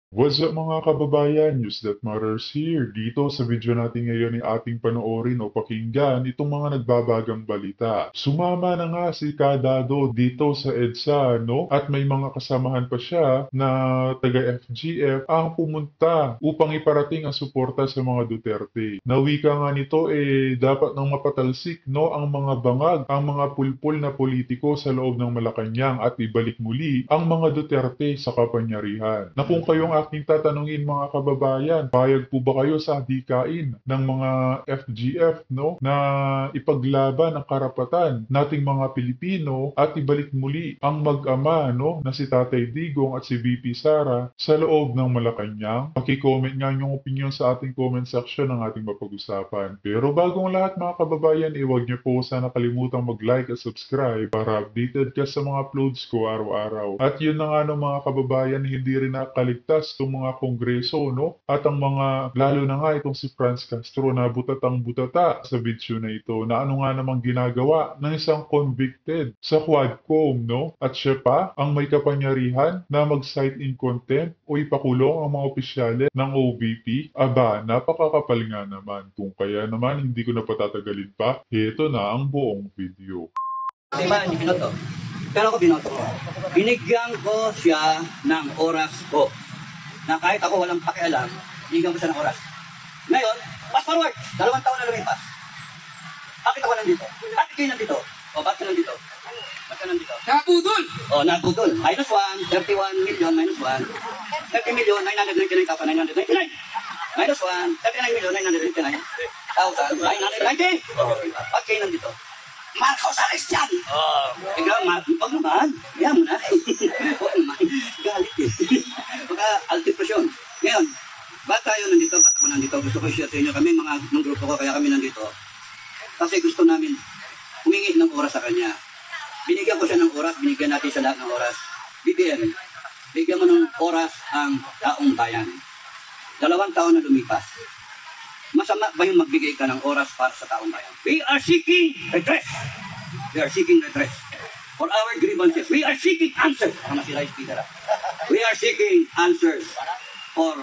What's up mga kababayan? News That Matters here. Dito sa video natin ngayon ay ating panoorin o pakinggan itong mga nagbabagang balita. Sumama na nga si Kadado dito sa EDSA, no? At may mga kasamahan pa siya na taga-FGF ang pumunta upang iparating ang suporta sa mga Duterte. Nawika nga nito dapat nang mapatalsik, no, ang mga bangag, ang mga pulpul na politiko sa loob ng Malacanang at ibalik muli ang mga Duterte sa kapangyarihan. Na kung kayong aking tatanungin mga kababayan, payag po ba kayo sa dikain ng mga FGF, no, na ipaglaban ang karapatan nating mga Pilipino at ibalik muli ang mag-ama, no, na si Tatay Digong at si VP Sara sa loob ng Malacanang? Paki-comment nga yung opinion sa ating comment section ng ating mapag-usapan. Pero bagong lahat mga kababayan, huwag niyo po sana kalimutang mag-like at subscribe para updated ka sa mga uploads ko araw-araw. At yun na nga no, mga kababayan, hindi rin nakaligtas itong mga kongreso, no? At ang mga, lalo na nga itong si Franz Castro na butatang butata sa video na ito, na ano nga namang ginagawa ng isang convicted sa Quadcom, no? At siya pa ang may kapangyarihan na mag-cite in contempt o ipakulong ang mga opisyale ng OVP. Aba, napakakapal nga naman. Kung kaya naman hindi ko na patatagalin pa, ito na ang buong video. Diba, hindi binoto. Pero ako binoto ko. Binigyan ko siya ng oras ko. Na kahit ako walang pakialam, binigyan ko siya ng oras. Ngayon, fast forward. 2 taon na lumipas. Bakit ako nandito? Bakit kayo nandito? O, bakit ka nandito? Bakit ka nandito? Nakapudol! O, nagputol. Minus 1, 31 million, minus 1. 30 million, 999,999. Minus 1, 39 million, 999,990. Bakit kayo nandito? Marcos arrest yan! Ikaw, wag naman. Kaya mo na. Wag naman. Galit eh. Baka altipresyon. Ngayon, ba't tayo nandito? Ba't ako nandito? Gusto ko i-share sa inyo. Kami, mga ng grupo ko, kaya kami nandito. Kasi gusto namin humingi ng oras sa kanya. Binigyan ko siya ng oras. Binigyan natin siya lahat ng oras. BBM, bigyan mo ng oras ang taong bayan. 2 taon na lumipas. Masama ba yung magbigay ka ng oras para sa taong bayan? We are seeking redress. We are seeking redress for our grievances. We are seeking answers. Ano sila yung speaker? We are seeking answers for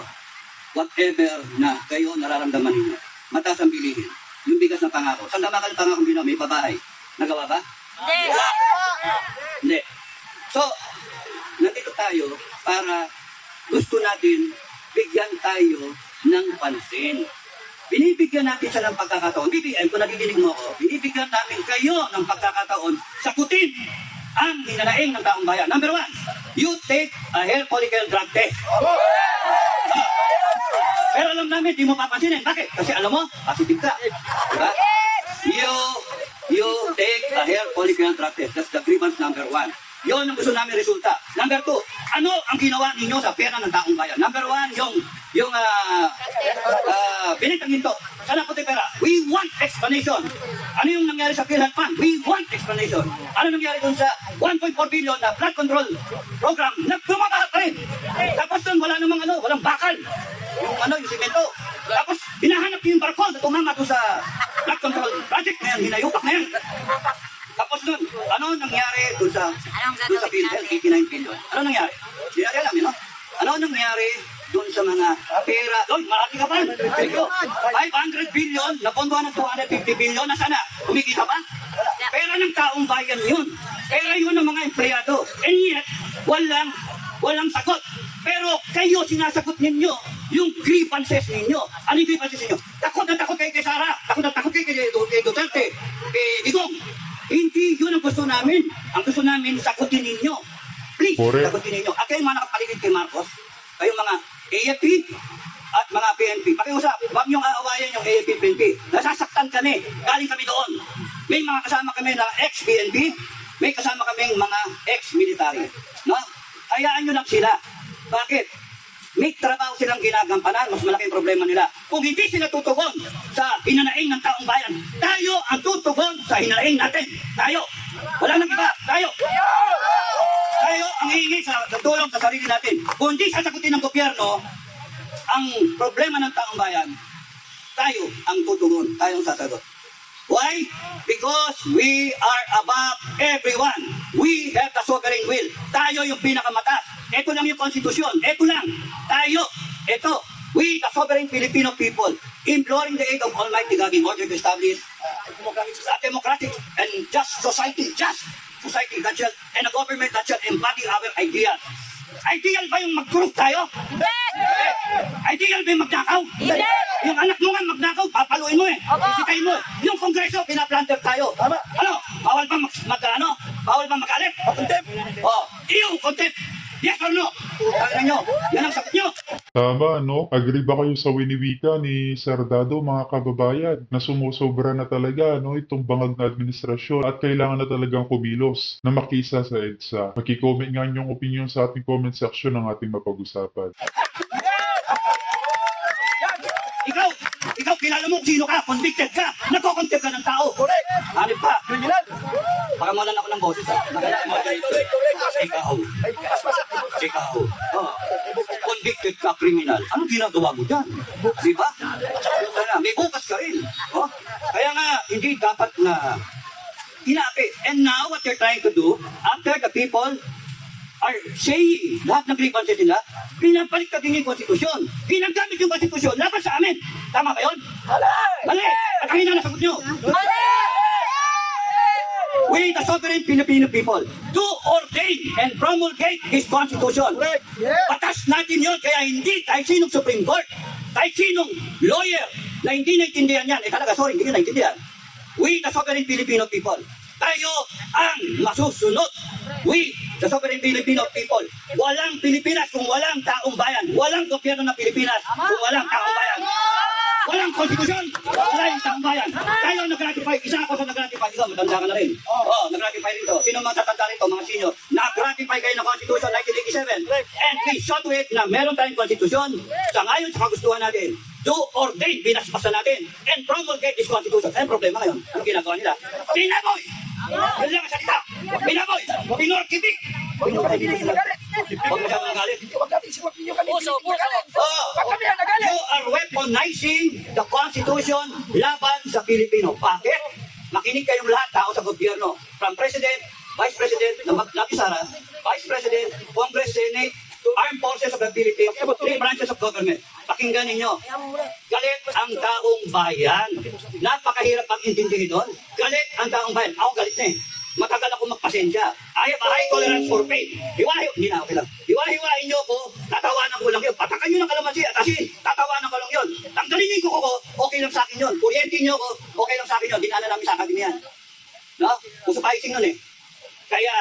whatever na kayo nararamdaman ninyo. Mataas ang bilihin. Yung bigas ng pangako. Saan naman ka ng pangako may pabahay? Nagawa ba? Hindi! Hindi. So, nandito tayo para gusto natin bigyan tayo ng pansin. Binibigyan natin siya ng pagkakataon. BBM, kung nakikinig mo ako, binibigyan namin kayo ng pagkakataon sakutin ang hinanaing ng taong bayan. Number 1, you take a hair follicle drug test. Pero alam namin, di mo papansinin. Bakit? Kasi alam mo, positive ka. Diba? You take a hair follicle drug test. That's the grievance number 1. Yun ang gusto namin resulta. Number 2, ano ang ginawa ninyo sa pera ng taong bayan? Number 1, yung binitang ginto. Sana puti pera. We want explanation. Ano yung nangyari sa PhilHealth Fund? We want explanation. Ano nangyari dun sa 1.4 billion na blood control program na bumaba pa rin? Tapos dun wala namang walang bakal. Yung simento. Tapos binahanap yung barko na tumama dun sa blood control project na yan. Hinayupak na yan. Tapos nun, ano nangyari dun sa PhilHealth? 89 billion. Ano nangyari? Hindi natin alam, no? Ano nangyari dun sa mga pera? Doy, marami ka pa. 500 billion, napondohan ng 250 billion, nasa na? Kumikita ba? Pera ng taong bayan yun. Pera yun ng mga empleyado. And yet, walang sagot. Pero kayo, sinasagot ninyo yung grievances ninyo. Ano yung grievances ninyo? Takot na takot kayo kay Sara. Takot na takot kayo kay Duterte. Kay Digong. Hindi yun ang gusto namin. Ang gusto namin, sagutin ninyo. Please, sagutin ninyo. At kayong mga nakapaligid kay Marcos, kayong mga AFP at mga PNP, pakiusap, huwag niyong aawayan yung AFP, PNP. Nasasaktan kami. Galing kami doon. May mga kasama kami na ex-PNP, may kasama kaming mga ex-military. No? Hayaan nyo lang sila. Bakit? May trabaho silang ginagampanan, mas malaking problema nila. Kung hindi sila tutugon sa hinanaing ng taong bayan, tayo ang tutugon sa hinanaing natin. Tayo. Wala nang iba. Tayo. Tayo ang hihingi sa tulong sa sarili natin. Kung hindi sasagutin ng gobyerno ang problema ng taong bayan, tayo ang tutugon. Tayo ang sasagot. Why? Because we are above everyone. We have the sovereign will. Tayo yung pinakamataas. Ito lang yung konstitusyon. Ito lang. Tayo. Ito. We, the sovereign Filipino people, imploring the aid of Almighty God in order to establish a democratic and just society that shall, and a government that shall embody our ideals. Ideal ba yung mag-group tayo? Hindi! Ideal ba yung magnakaw? Hindi! Yung anak mo nga magnakaw, papaluin mo eh. Opo. Sikain mo. Yung kongreso, pinaplanter tayo. Ano? Bawal ba bawal ba magalit? Contempt. Oh, iyo, contempt. Yes or no? Tangan nyo. Yan ang sagot nyo. Tama, no? Agree ba kayo sa winiwika ni Sir Dado, mga kababayan, na sumusobra na talaga, no, itong bangag na administrasyon at kailangan na talagang kumilos na makisa sa EDSA. Magki-comment nga yung opinion sa ating comment section ng ating mapag-usapan. Ikaw, kilala mo kung sino ka, convicted ka, nagko-contempt ka ng tao. Correct! Hanip ka. Kriminal! Baka mawalan ako ng boses ha. Ikaw. Oh. Convicted ka, criminal. Anong ginagawa mo dyan? Di ba? May bukas ka rin. Oh. Kaya nga, hindi dapat na inapi. And now, what you're trying to do, after the people are saying lahat ng grievances nila, pinapalik ka din yung konstitusyon. Ginagamit yung konstitusyon laban sa amin. Tama ba yun? Mali! At ang nasagot nyo. We, the sovereign Filipino people, to ordain and promulgate His Constitution. Batas natin yun, kaya hindi kahit sinong Supreme Court, kahit sinong lawyer na hindi naintindihan yan. Talaga, sorry, hindi ko naintindihan. We, the sovereign Filipino people, tayo ang masusunod. We, the sovereign Filipino people, walang Pilipinas kung walang taong bayan. Walang gobyerno ng Pilipinas kung walang taong bayan. Walang konstitusyon, walang taong bayan. Tayo ang nag-ratify, isa ako sa nag-ratify. Ikaw, matanda ka na rin. Oo, nag-ratify rin to. Sino mga tatanda rito, mga senior? Nag-ratify kayo ng Constitution 1987. And we saw to it na meron tayong konstitusyon sa ngayon sa kagustuhan natin. To ordain, binasbasa natin, and promulgate this Constitution. Ang problema ngayon, anong ginagawa nila? Pinaboy! Yun lang ang salita. Pinaboy! Pinorkibik! Huwag mo siya magalit. Huwag natin isipag ninyo kami. Puso. Pag kami ang nagalit. You are weaponizing the Constitution laban sa Pilipino. Bakit? Makinig kayong lahat, tao sa gobyerno. From President, Vice President, Nagisara, Vice President, Congress, Senate, Armed Forces of the Philippines, 3 branches of government. Pakinggan ninyo. Galit ang taong bayan. Napakahirap pag-intindihin doon. Galit ang taong bayan. Ako galit na eh. Matagal ako magpasensya. I have a high tolerance for pain. Hindi na, okay lang. Hiwa-hiwain nyo ko, tatawanan ko lang yun. Patakan nyo ng kalamansi at asin, tatawanan ko lang yun. Tanggalinin ko okay lang sa akin yun. Kuryente nyo ko, okay lang sa akin yun. Dinala namin sa akademiyan. No? Uso paising nun eh. Kaya,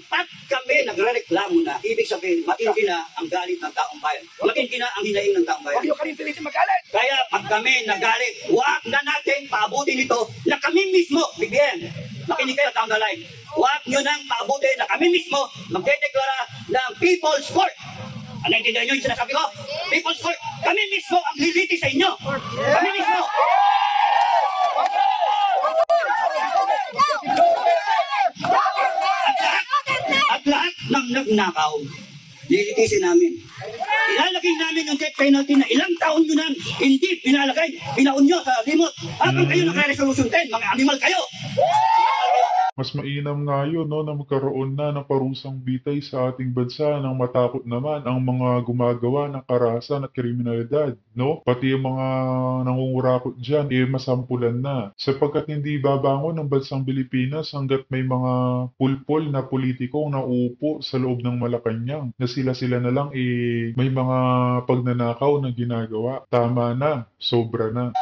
pag kami nagre-reklamo na, ibig sabihin, matindi na ang galit ng taong bayan. Matindi na ang hinaing ng taong bayan. Huwag nyo kami pilitin magalit. Kaya pag kami nagalit, huwag na natin paabutin ito na kami mismo, bigyan. Makinig kayo down the line. Huwag nyo nang paabutin na kami mismo magdedeklara ng People's Court. Ano naintindihan nyo yung sinasabi ko? People's Court. Kami mismo ang liliti sa inyo. Kami mismo. At lahat ng nagnakaw, lilitisin namin. Ilalagay namin yung death penalty na ilang taon nyo nang hindi pinalagay. Pinaon nyo sa limot. Habang kayo nagre-resolution 10, mga animal kayo. Mas mainam nga yun, no, na magkaroon na ng parusang bitay sa ating bansa nang matakot naman ang mga gumagawa ng karahasan at kriminalidad, no? Pati yung mga nangungurakot dyan, masampulan na. Sapagkat hindi babangon ng bansang Pilipinas hanggat may mga pulpol na politikong nauupo sa loob ng Malacanang na sila-sila na lang may mga pagnanakaw na ginagawa. Tama na, sobra na.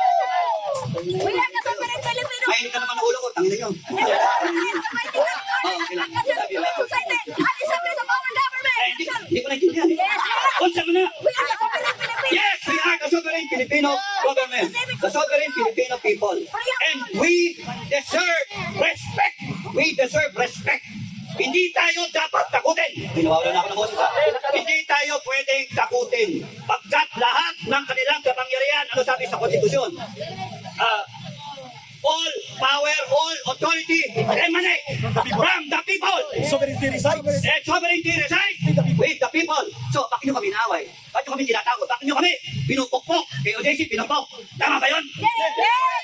We are the sovereign Filipino. Mainit ka naman ang ulo ko, tangin nyo. Hindi ko naintindihan. Kung saan na? Yes, we are the sovereign Filipino government. The sovereign Filipino people. And we deserve respect. We deserve respect. Hindi tayo dapat takutin. Pinawala na ako ng boses ha. Hindi tayo pwedeng takutin. Pagkat lahat ng kanilang kapangyarihan, ano sabi sa konstitusyon? All power, all authority emanate from the people. Sovereignty resides. And sovereignty resides with the people. So, bakit nyo kami naaway? Bakit nyo kami tinatakot? Bakit nyo kami pinupukpok? Kay OJC, pinupok. Tama ba yun?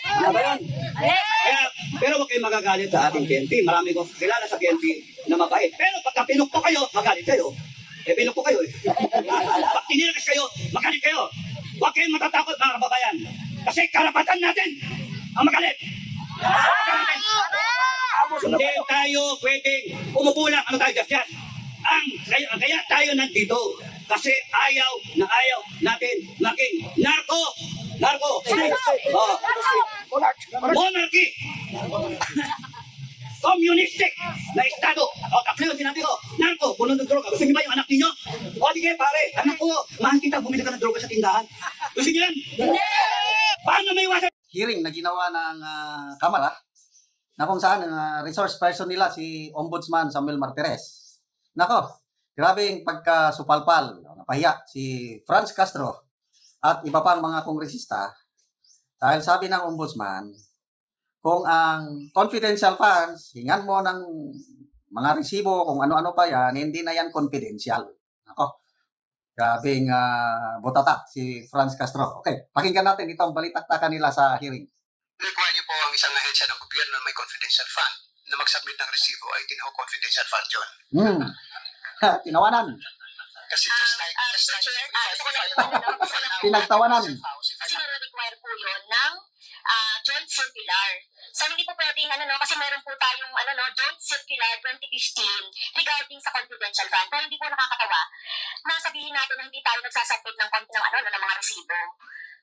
Tama ba yun? Kaya, pero huwag kayong magagalit sa ating PNP. Marami ko kilala sa PNP na mabait. Pero pagka pinupok kayo, magalit kayo. bilog po kayo eh. Pag tinilas kayo, magalit kayo. Huwag kayong matatakot mga kababayan. Kasi karapatan natin ang magalit. Hindi tayo pwedeng umupo lang, ano tayo, just. Kaya tayo nandito. Kasi ayaw natin maging narco. Monarchy. Communistic na estado. O, tatlo yung sinabi ko. Narco, puno ng droga. Gusto niyo ba yung anak niyo? O, sige pare, anak ko, mahal kita, bumili ka ng droga sa tindahan. Gusto niyo yan? Paano may iwasan? Hearing na ginawa ng Kamara na kung saan ang resource person nila si Ombudsman Samuel Martires. Nako, grabe yung pagkasupalpal, napahiya si Franz Castro at iba pang mga kongresista dahil sabi ng Ombudsman, kung ang confidential funds, hingan mo ng mga resibo, kung ano-ano pa yan, hindi na yan confidential. Nako, grabing butata si Franz Castro. Okay, pakinggan natin itong balitaktakan nila sa hearing. Require niyo po ang isang ahensya ng gobyerno na may confidential fund na mag-submit ng resibo ay hindi na ho confidential fund yun. Tinawanan. Kasi just like Pinagtawanan. Kasi nare-require po yun ng joint circular. So, hindi po pwedeng, kasi meron po tayong, joint circular 2015 regarding sa confidential fund. Pero hindi po nakakatawa na sabihin natin na hindi tayo nagsasubmit ng mga resibo.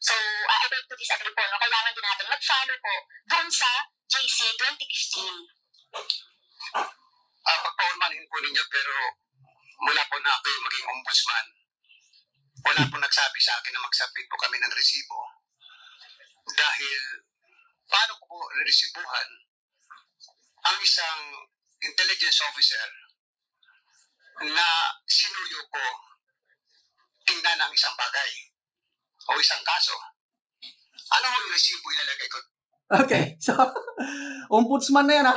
So, I beg to disagree po, no? Kailangan din natin mag-follow po doon sa JC 2015. pagpaulmanin po ninyo, pero mula po na ako yung maging ombudsman, wala po nagsabi sa akin na mag-submit po kami ng resibo. Dahil, paano ko po resibuhan ang isang intelligence officer na sinuyo ko tingnan ang isang bagay o isang kaso? Ano yung resibo ilalagay ko? Okay, so, ombudsman na yan ha.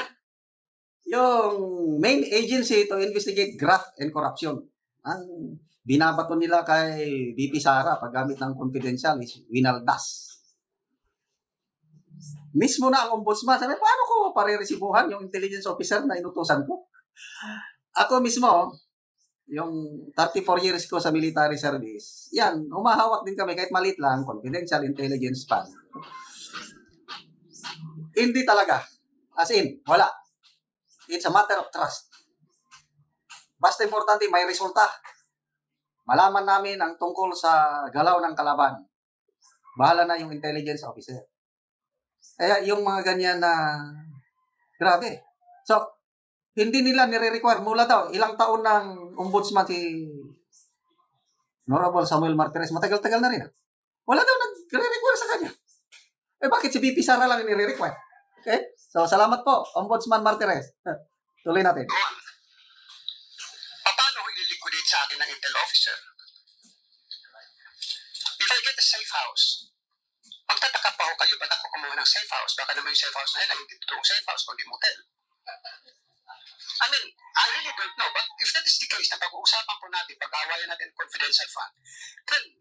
Yung main agency to investigate graft and corruption. Ang binabato nila kay VP Sara paggamit ng confidential is winaldas. Mismo na ang ombudsman, sabi, paano ko pariresibuhan yung intelligence officer na inutusan ko? Ako mismo, yung 34 years ko sa military service, yan, humahawak din kami kahit maliit lang, confidential intelligence fund. Hindi talaga. As in, wala. It's a matter of trust. Basta importante, may resulta. Malaman namin ang tungkol sa galaw ng kalaban. Bahala na yung intelligence officer. Kaya yung mga ganyan na grabe. So, hindi nila nire-require. Mula daw, ilang taon ng ombudsman si Honorable Samuel Martires. Matagal-tagal na rin. Wala daw nagre-require sa kanya. Bakit si VP Sara lang nire-require? Okay? So, salamat po, Ombudsman Martires. Tuloy natin. Paano ko i-liquidate sa akin ng intel officer? If I get a safe house, magtataka pa ho kayo, ba't ako kumuha ng safe house? Baka naman yung safe house na yun ay hindi totoong safe house, kundi motel. I mean, I really don't know. But if that is the case, na pag-uusapan po natin, pag-awayan natin confidential fund, then,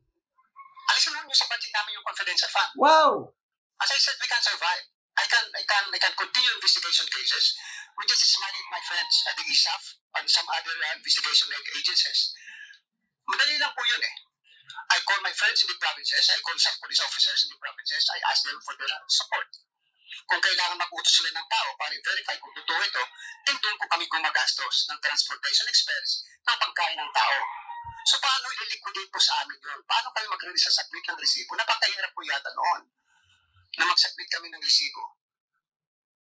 alisin mo nyo sa budget namin yung confidential fund. Wow! As I said, we can survive. I can continue investigation cases with just smiling my friends at the ISAF and some other investigation agencies. Madali lang po yun eh. I call my friends in the provinces, I call some police officers in the provinces, I ask them for their support. Kung kailangan mag-utos sila ng tao para i-verify kung totoo ito, then doon po kami gumagastos ng transportation expense ng pagkain ng tao. So paano i-liquidate po sa amin yun? Paano kayo mag-release sa submit ng resibo? Napakahirap po yata noon na mag-submit kami ng resibo.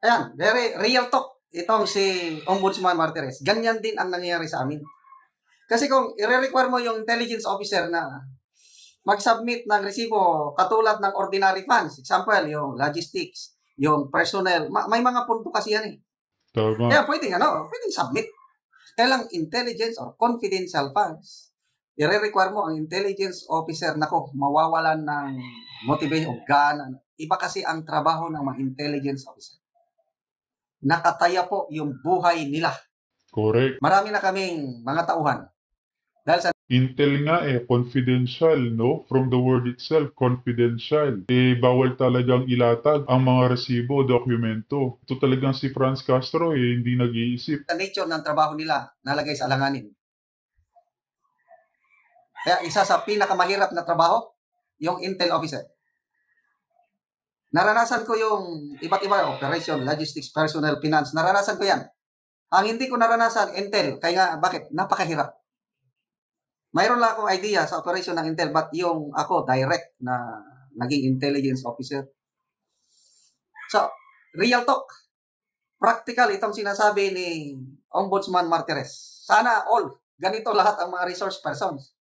Ayan, very real talk. Itong si Ombudsman Martires. Ganyan din ang nangyayari sa amin. Kasi kung i-require mo yung intelligence officer na mag-submit ng resibo katulad ng ordinary funds, example, yung logistics, yung personnel, may mga punto kasi yan eh. Tama. Kaya pwedeng submit. Kaya lang intelligence or confidential funds, i-require mo ang intelligence officer, nako, mawawalan ng motivation o gana. Iba kasi ang trabaho ng mga intelligence officer. Nakataya po yung buhay nila. Correct. Marami na kaming mga tauhan. Dahil sa Intel nga confidential, no? From the word itself, confidential. Bawal talagang ilatag ang mga resibo, dokumento. Ito talagang si Franz Castro, hindi nag-iisip. nature ng trabaho nila, nalagay sa alanganin. Kaya isa sa pinakamahirap na trabaho, yung intel officer. Naranasan ko yung iba't iba, operation, logistics, personnel, finance. Naranasan ko yan. Ang hindi ko naranasan, intel. Kaya nga, bakit? Napakahirap. Mayroon lang akong idea sa operation ng intel, but yung ako, direct na naging intelligence officer. So, real talk. Practical itong sinasabi ni Ombudsman Martires. Sana all, ganito lahat ang mga resource persons.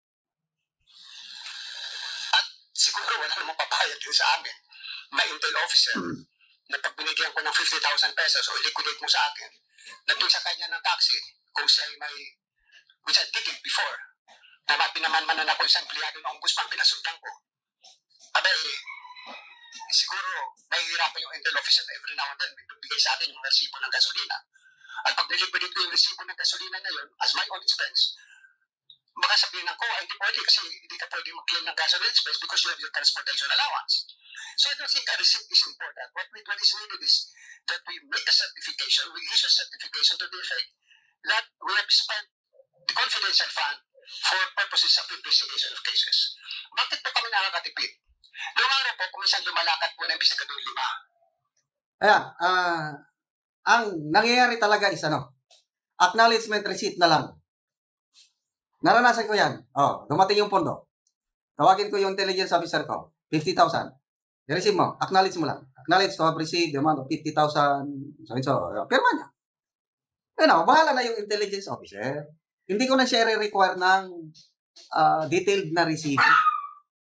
At siguro wala namang papayag din sa amin na intel officer na pag binigyan ko ng 50,000 pesos o liquidate mo sa akin, nandun sa kanya ng taxi kung siya ay may, which I did it before, na mapinaman-manan ako isang empleyado ng ombudsman, pinasundan ko. Abay, siguro mahihirapan yung intel officer na every now and then may bibigay sa akin yung resibo ng gasolina. At pag niliquidate ko yung resibo ng gasolina na yun, as my own expense, baka sabihin ko, ay hindi pwede kasi hindi ka pwede mag-claim ng gasoline expense because you have your transportation allowance. So I don't think a receipt is important. What is needed is that we make a certification, we issue a certification to the effect that we have spent the confidential fund for purposes of investigation of cases. Bakit po kami nakakatipid? Noong araw po, kung isang lumalakad po na investigador 5. Ayan, ang nangyayari talaga is acknowledgement receipt na lang. Naranasan ko yan. Dumating yung pondo. Tawagin ko yung intelligence officer ko. 50,000. I-receive mo. Acknowledge mo lang. Acknowledge to have received the amount of 50,000. So, pirma niya. Bahala na yung intelligence officer. Hindi ko na siya require ng detailed na receipt.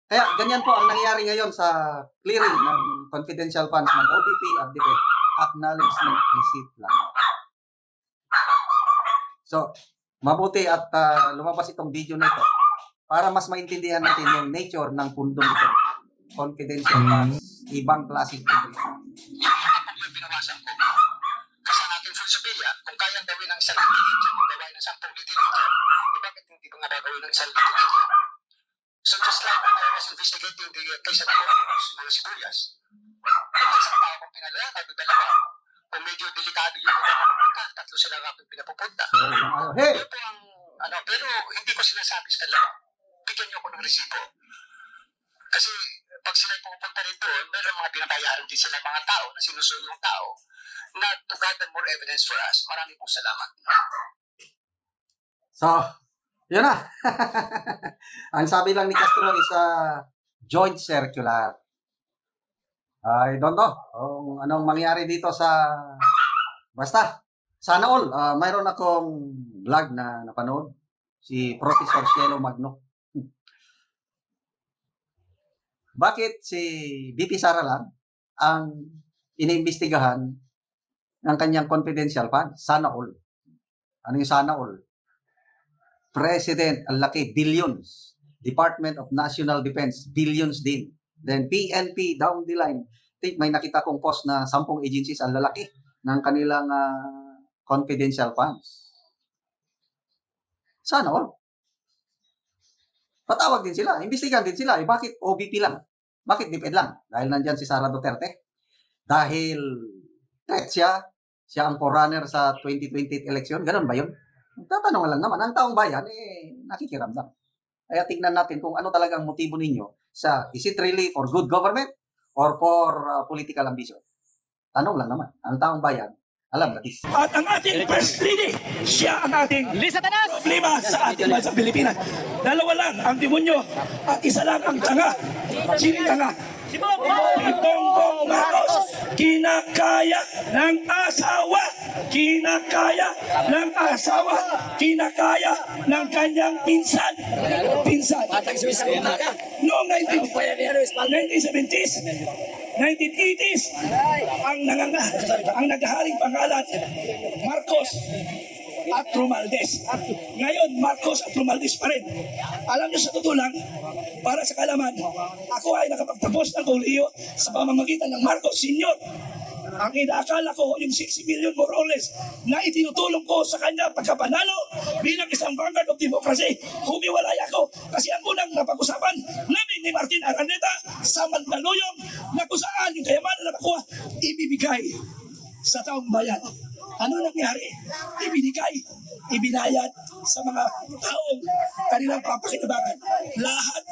Kaya, ganyan po ang nangyayari ngayon sa clearing ng confidential funds ng OPP at DepEd. Acknowledgement receipt lang. So, mabuti at lumabas itong video na ito para mas maintindihan natin yung nature ng pundong ito. Confidential funds, ibang klaseng operation. Yung binawasan ko. Kasi ang ating Philosopia, kung kayang gawin ng isang litigation, kung gawin ng 10 litigation, bakit hindi ba nga gagawin ng isang litigation? So just like when I was investigating the case of mga sibuyas, isang tao kong pinalala, dalawa. Kung medyo delikado yung mga pupunta, 3 sila nga akong pinapupunta. Hey! Ito po ang, pero hindi ko sinasabi sa kanila, bigyan niyo ako ng resibo. Kasi pag sila pupunta rin doon, meron mga binabayaran din sila mga tao na sinusunod yung tao na to gather more evidence for us. Maraming pong salamat. So, yun na. Ang sabi lang ni Castro is joint circular. I don't know kung anong mangyari dito sa... Basta, sana all. Mayroon akong vlog na napanood. Si Professor Cielo Magno. Bakit si VP Sara lang ang iniimbestigahan ng kanyang confidential fund? Sana all. Ano yung sana all? President, ang laki, billions. Department of National Defense, billions din. Then PNP, down the line. Think may nakita kong post na 10 agencies ang lalaki ng kanilang confidential funds. Sana all. Patawag din sila, imbestigahan din sila. Bakit OBP lang? Bakit DepEd lang? Dahil nandyan si Sara Duterte. Dahil threat siya ang forerunner sa 2028 election. Ganun ba yun? Tatanong lang naman, ang taong bayan, nakikiramdam. Kaya tingnan natin kung ano talagang motibo ninyo sa, is it really for good government or for political ambition? Tanong lang naman, ang taong bayan, alam na this. At ang ating First Lady, siya ang ating problema sa ating bansa Pilipinas. Dalawa lang ang demonyo at isa lang ang tanga. Sino tanga? Si Bongbong Marcos. Kinakaya ng asawa. Kinakaya ng asawa. Kinakaya ng kanyang pinsan. Noong 1970s, 1980s, ang naghaharing pangalan, Marcos at Romualdez. Ngayon, Marcos at Romualdez pa rin. Alam niyo sa totoo lang, para sa kalaman, ako ay nakapagtapos ng kolehiyo sa pamamagitan ng Marcos Sr. Ang inaakala ko, yung 60 million more or less na itinutulong ko sa kanya pagkapanalo bilang isang vanguard of democracy, humiwalay ako kasi ang unang napag-usapan namin ni Martin Araneta sa Mandaluyong na kung saan yung kayamanan na nakuha ibibigay sa taong bayan. Ano nangyari? Ibinayad sa mga taong kanilang papakinabangan. Lahat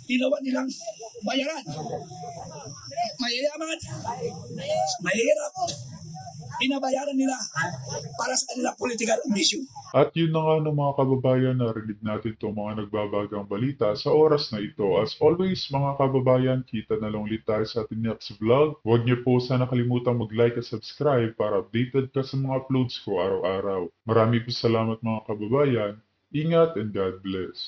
ginawa nilang bayaran. Mayayaman, mahirap, binabayaran nila para sa kanilang political ambition. At yun na nga ng mga kababayan, narinig natin itong mga nagbabagang balita sa oras na ito. As always, mga kababayan, kita na lang ulit tayo sa ating next vlog. Huwag niyo po sana kalimutan mag-like at subscribe para updated ka sa mga uploads ko araw-araw. Marami po salamat mga kababayan. Ingat and God bless.